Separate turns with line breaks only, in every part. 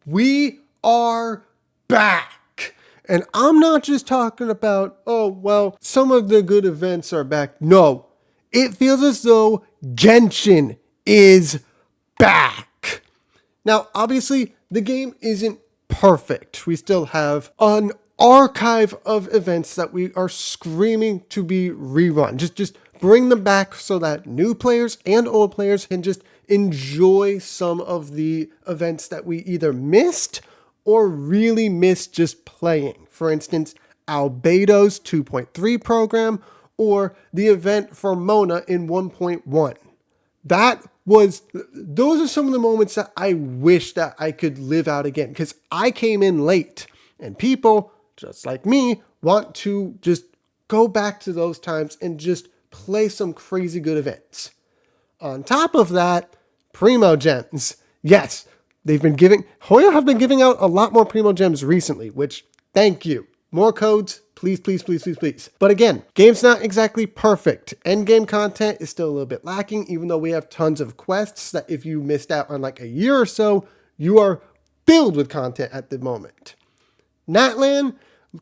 We are back. And I'm not just talking about, oh, well, some of the good events are back. No, it feels as though Genshin is back. Now, obviously, the game isn't perfect. We still have an archive of events that we are screaming to be rerun. Just bring them back so that new players and old players can just enjoy some of the events that we either missed or really missed just playing. For instance, Albedo's 2.3 program or the event for Mona in 1.1. Those are some of the moments that I wish that I could live out again, because I came in late and people just like me want to just go back to those times and just play some crazy good events. On top of that, Primo Gems. Yes, Hoyo have been giving out a lot more Primo Gems recently, which, thank you. More codes, please, please, please, please, please. But again, game's not exactly perfect. Endgame content is still a little bit lacking, even though we have tons of quests that if you missed out on like a year or so, you are filled with content at the moment. Natlan,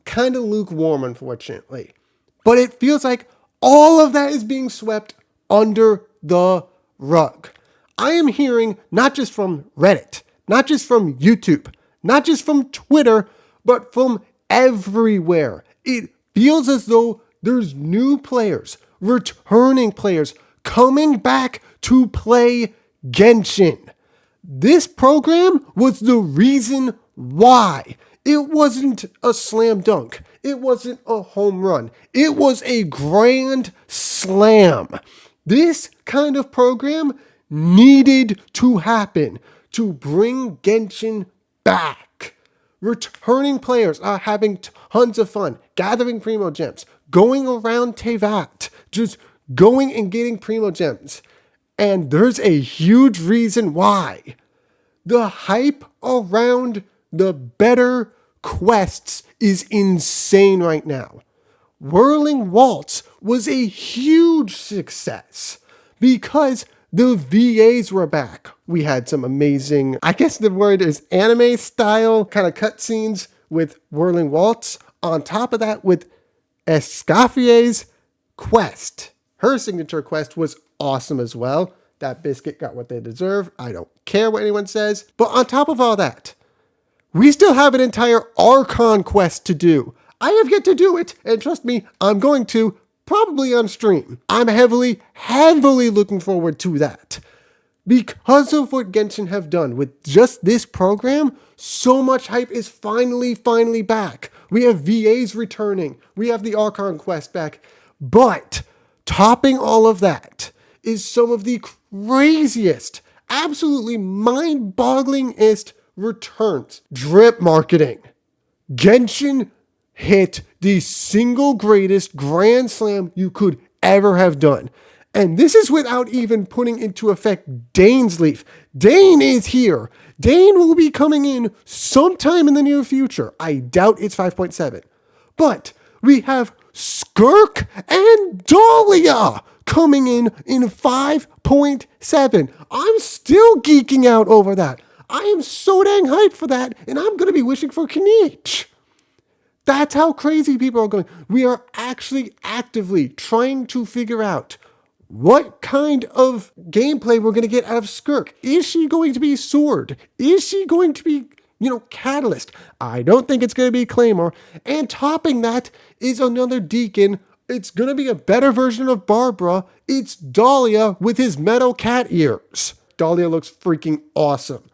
kind of lukewarm, unfortunately. But it feels like all of that is being swept under the rug. I am hearing not just from Reddit, not just from YouTube, not just from Twitter, but from everywhere. It feels as though there's new players, returning players, coming back to play Genshin. This program was the reason why. It wasn't a slam dunk. It wasn't a home run. It was a grand slam. This kind of program needed to happen to bring Genshin back. Returning players are having tons of fun, gathering Primo Gems, going around Tevat, just going and getting Primo Gems. And there's a huge reason why. The hype around the better quests is insane right now. Whirling Waltz was a huge success because the VAs were back. We had some amazing, I guess the word is anime style kind of cutscenes with Whirling Waltz. On top of that, with Escaffier's quest. Her signature quest was awesome as well. That biscuit got what they deserve. I don't care what anyone says. But on top of all that, we still have an entire Archon Quest to do. I have yet to do it, and trust me, I'm going to, probably on stream. I'm heavily looking forward to that. Because of what Genshin have done with just this program, so much hype is finally back. We have VAs returning. We have the Archon Quest back. But topping all of that is some of the craziest, absolutely mind-bogglingest returns. Drip marketing. Genshin hit the single greatest grand slam you could ever have done. And this is without even putting into effect Dane's Leaf. Dane is here. Dane will be coming in sometime in the near future. I doubt it's 5.7. But we have Skirk and Dahlia coming in 5.7. I'm still geeking out over that. I am so dang hyped for that, and I'm going to be wishing for Kniech. That's how crazy people are going. We are actually actively trying to figure out what kind of gameplay we're going to get out of Skirk. Is she going to be Sword? Is she going to be, Catalyst? I don't think it's going to be Claymore. And topping that is another Deacon. It's going to be a better version of Barbara. It's Dahlia with his metal cat ears. Dahlia looks freaking awesome.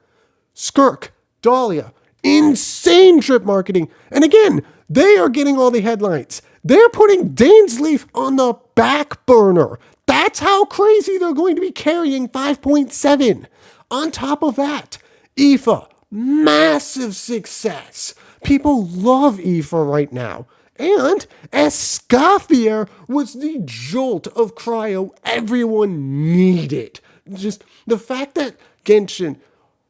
Skirk, Dahlia, insane trip marketing. And again, they are getting all the headlines. They're putting Dane's Leaf on the back burner. That's how crazy they're going to be carrying 5.7. On top of that, Aoife, massive success. People love Aoife right now. And Escaffier was the jolt of cryo everyone needed. Just the fact that Genshin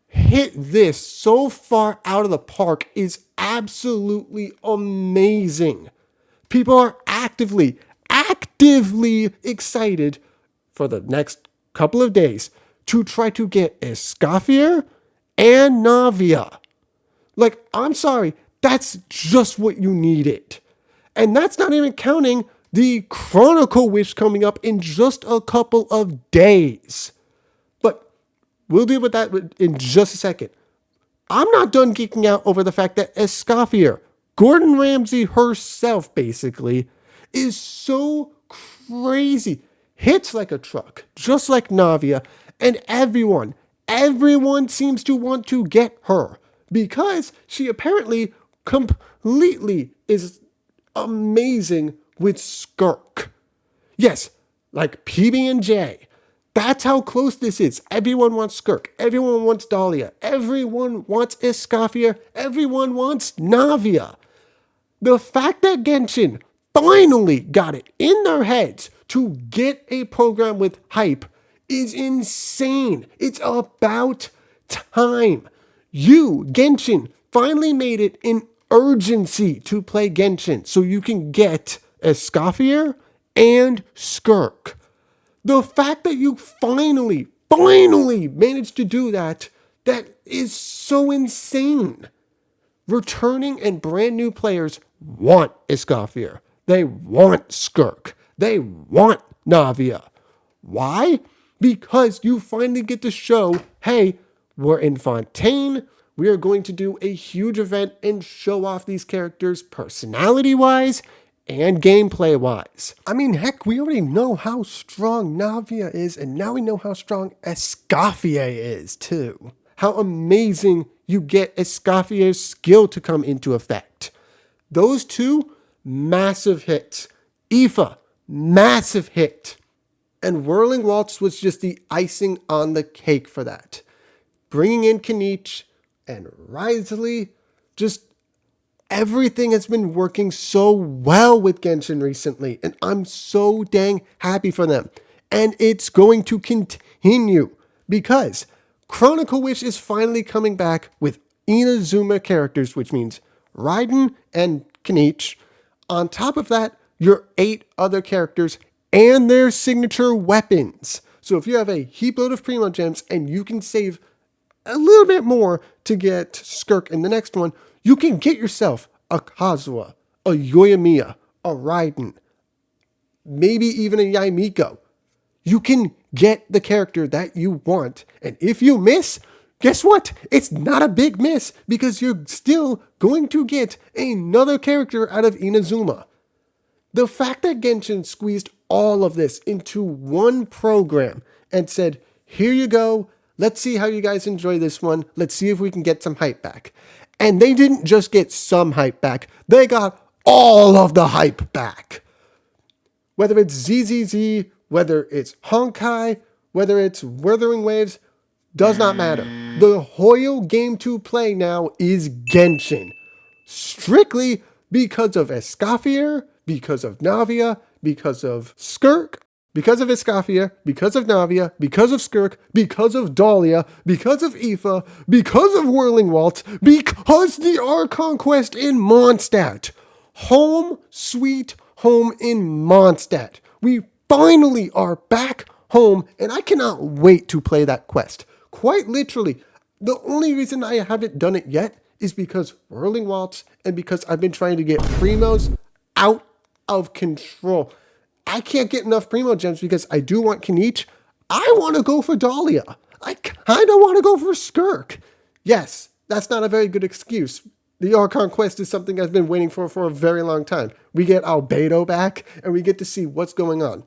hit this so far out of the park is absolutely amazing. People are actively excited for the next couple of days to try to get Escaffier and Navia. Like, I'm sorry, that's just what you needed. And that's not even counting the Chronicle Wish coming up in just a couple of days. But we'll deal with that in just a second. I'm not done geeking out over the fact that Escoffier, Gordon Ramsay herself basically, is so crazy. Hits like a truck, just like Navia, and everyone seems to want to get her because she apparently completely is amazing with Skirk. Yes, like PB&J. That's how close this is. Everyone wants Skirk. Everyone wants Dahlia. Everyone wants Escoffier. Everyone wants Navia. The fact that Genshin finally got it in their heads to get a program with hype is insane. It's about time. You, Genshin, finally made it an urgency to play Genshin so you can get Escoffier and Skirk. The fact that you finally managed to do that is so insane. Returning and brand new players want Escoffier. They want Skirk. They want Navia. Why? Because you finally get to show, hey, we're in Fontaine. We are going to do a huge event and show off these characters personality-wise and gameplay-wise. I mean, heck, we already know how strong Navia is, and now we know how strong Escoffier is, too. How amazing you get Escoffier's skill to come into effect. Those two, massive hits. Aoife, massive hit. And Whirling Waltz was just the icing on the cake for that. Bringing in Kenichi and Risley, just everything has been working so well with Genshin recently, and I'm so dang happy for them. And it's going to continue because Chronicle Wish is finally coming back with Inazuma characters, which means Raiden and Kenichi. On top of that, your 8 other characters and their signature weapons. So if you have a heap load of Primo Gems and you can save a little bit more to get Skirk in the next one, you can get yourself a Kazuha, a Yoimiya, a Raiden, maybe even a Yaimiko. You can get the character that you want. And if you miss, guess what? It's not a big miss because you're still going to get another character out of Inazuma. The fact that Genshin squeezed all of this into one program and said, here you go, let's see how you guys enjoy this one, let's see if we can get some hype back. And they didn't just get some hype back, they got all of the hype back. Whether it's ZZZ, whether it's Honkai, whether it's Wuthering Waves, does not matter. The Hoyo game to play now is Genshin. Strictly because of Escoffier, because of Navia, because of Skirk, because of Escoffier, because of Navia, because of Skirk, because of Dahlia, because of Aoife, because of Whirling Waltz, because the Archon Quest in Mondstadt. Home sweet home in Mondstadt. We finally are back home, and I cannot wait to play that quest. Quite literally, the only reason I haven't done it yet is because Whirling Waltz and because I've been trying to get Primos out of control. I can't get enough Primo Gems because I do want Kenichi. I want to go for Dahlia. I kind of want to go for Skirk. Yes, that's not a very good excuse. The Archon Quest is something I've been waiting for a very long time. We get Albedo back, and we get to see what's going on.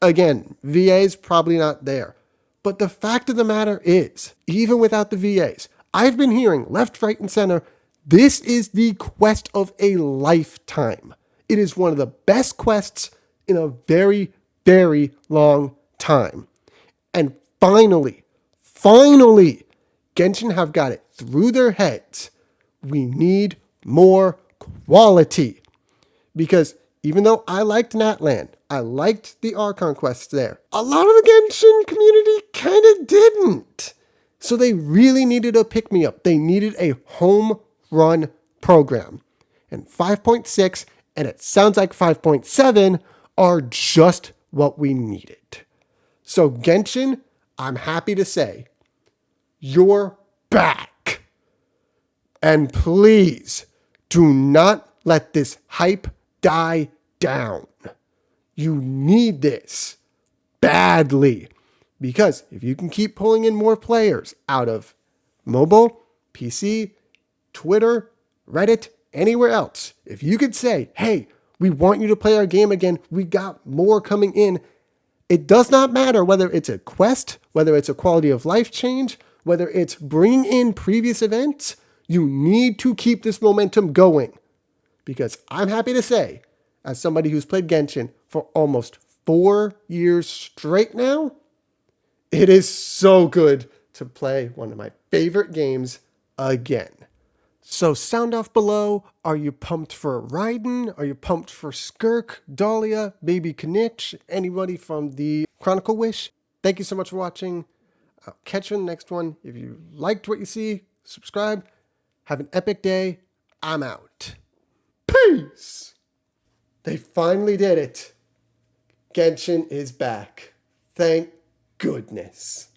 Again, VA's probably not there. But the fact of the matter is, even without the VAs, I've been hearing left, right, and center, this is the quest of a lifetime. It is one of the best quests in a very, very long time. And finally, Genshin have got it through their heads. We need more quality. Because even though I liked Natlan, I liked the Archon quests there, a lot of the Genshin community kind of didn't. So they really needed a pick-me-up. They needed a home run program. And 5.6, and it sounds like 5.7, are just what we needed. So Genshin, I'm happy to say, you're back. And please do not let this hype die down. You need this badly. Because if you can keep pulling in more players out of mobile, PC, Twitter, Reddit, anywhere else, if you could say, hey, we want you to play our game again, we got more coming in, it does not matter whether it's a quest, whether it's a quality of life change, whether it's bringing in previous events, you need to keep this momentum going. Because I'm happy to say, as somebody who's played Genshin for almost 4 years straight now, it is so good to play one of my favorite games again. So sound off below. Are you pumped for Raiden? Are you pumped for Skirk, Dahlia, Baby Kanich, anybody from the Chronicle Wish? Thank you so much for watching. I'll catch you in the next one. If you liked what you see, subscribe. Have an epic day. I'm out. Peace! They finally did it. Genshin is back. Thank goodness.